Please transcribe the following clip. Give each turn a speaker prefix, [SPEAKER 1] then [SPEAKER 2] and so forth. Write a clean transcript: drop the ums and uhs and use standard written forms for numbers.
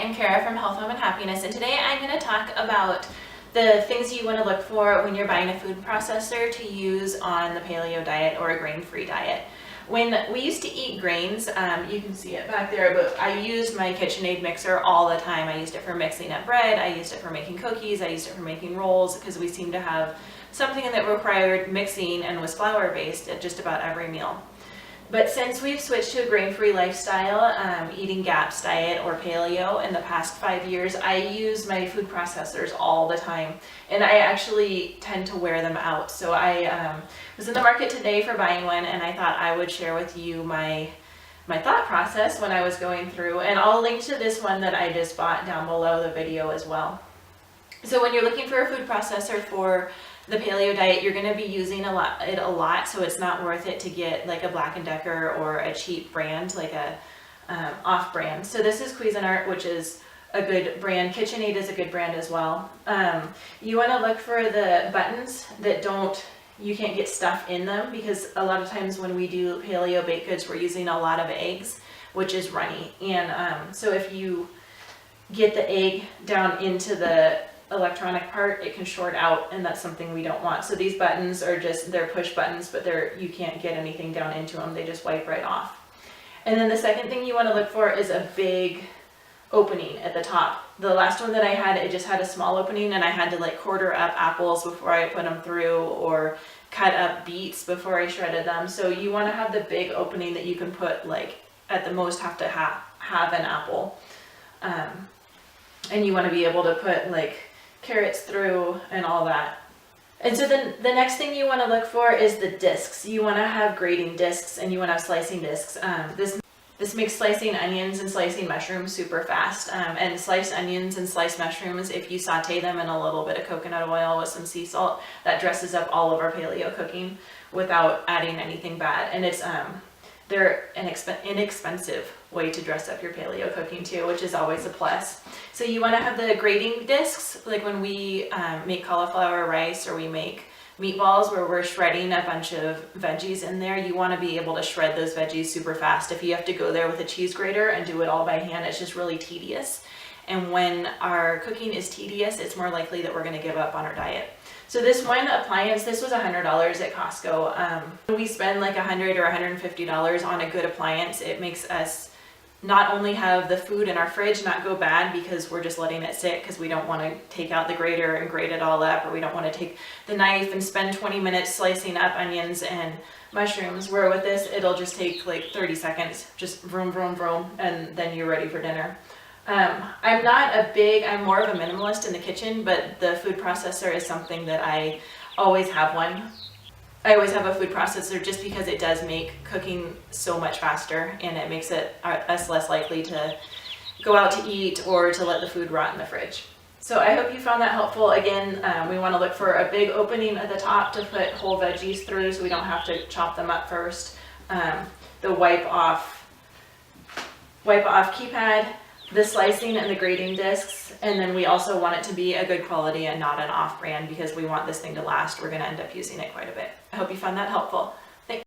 [SPEAKER 1] I'm Kara from Health, Home, and Happiness, and today I'm going to talk about the things you want to look for when you're buying a food processor to use on the paleo diet or a grain-free diet. When we used to eat grains, you can see it back there, but I used my KitchenAid mixer all the time. I used it for mixing up bread, I used it for making cookies, I used it for making rolls, because we seemed to have something that required mixing and was flour-based at just about every meal. But since we've switched to a grain-free lifestyle, eating GAPS diet or paleo in the past 5 years, I use my food processors all the time, and I actually tend to wear them out. So I was in the market today for buying one, and I thought I would share with you my thought process when I was going through, and I'll link to this one that I just bought down below the video as well. So when you're looking for a food processor for the paleo diet, you're going to be using it a lot, so it's not worth it to get like a Black & Decker or a cheap brand, like a off-brand. So this is Cuisinart, which is a good brand. KitchenAid is a good brand as well. You want to look for the buttons that you can't get stuff in them, because a lot of times when we do paleo baked goods, we're using a lot of eggs, which is runny. And so if you get the egg down into the electronic part, it can short out, and that's something we don't want. So these buttons are they're push buttons, but you can't get anything down into them. They just wipe right off. And then the second thing you want to look for is a big opening at the top. The last one that I had, it just had a small opening, and I had to like quarter up apples before I put them through, or cut up beets before I shredded them. So you want to have the big opening that you can put, like at the most have to have an apple, and you want to be able to put like carrots through and all that. And so then the next thing you want to look for is the discs. You want to have grating discs, and you want to have slicing discs. This makes slicing onions and slicing mushrooms super fast. And sliced onions and sliced mushrooms, if you saute them in a little bit of coconut oil with some sea salt, that dresses up all of our paleo cooking without adding anything bad. And they're an inexpensive way to dress up your paleo cooking too, which is always a plus. So you want to have the grating discs, like when we make cauliflower rice or we make meatballs where we're shredding a bunch of veggies in there. You want to be able to shred those veggies super fast. If you have to go there with a cheese grater and do it all by hand, it's just really tedious. And when our cooking is tedious, it's more likely that we're going to give up on our diet. So this one appliance, this was $100 at Costco. When we spend like $100 or $150 on a good appliance, it makes us not only have the food in our fridge not go bad because we're just letting it sit because we don't want to take out the grater and grate it all up, or we don't want to take the knife and spend 20 minutes slicing up onions and mushrooms, where with this it'll just take like 30 seconds, just vroom vroom vroom, and then you're ready for dinner. I'm more of a minimalist in the kitchen, but the food processor is something that I always have one. I always have a food processor just because it does make cooking so much faster, and it makes us less likely to go out to eat or to let the food rot in the fridge. So I hope you found that helpful. Again, we want to look for a big opening at the top to put whole veggies through, so we don't have to chop them up first. The wipe off keypad, the slicing and the grating discs, and then we also want it to be a good quality and not an off-brand, because we want this thing to last. We're going to end up using it quite a bit. I hope you found that helpful.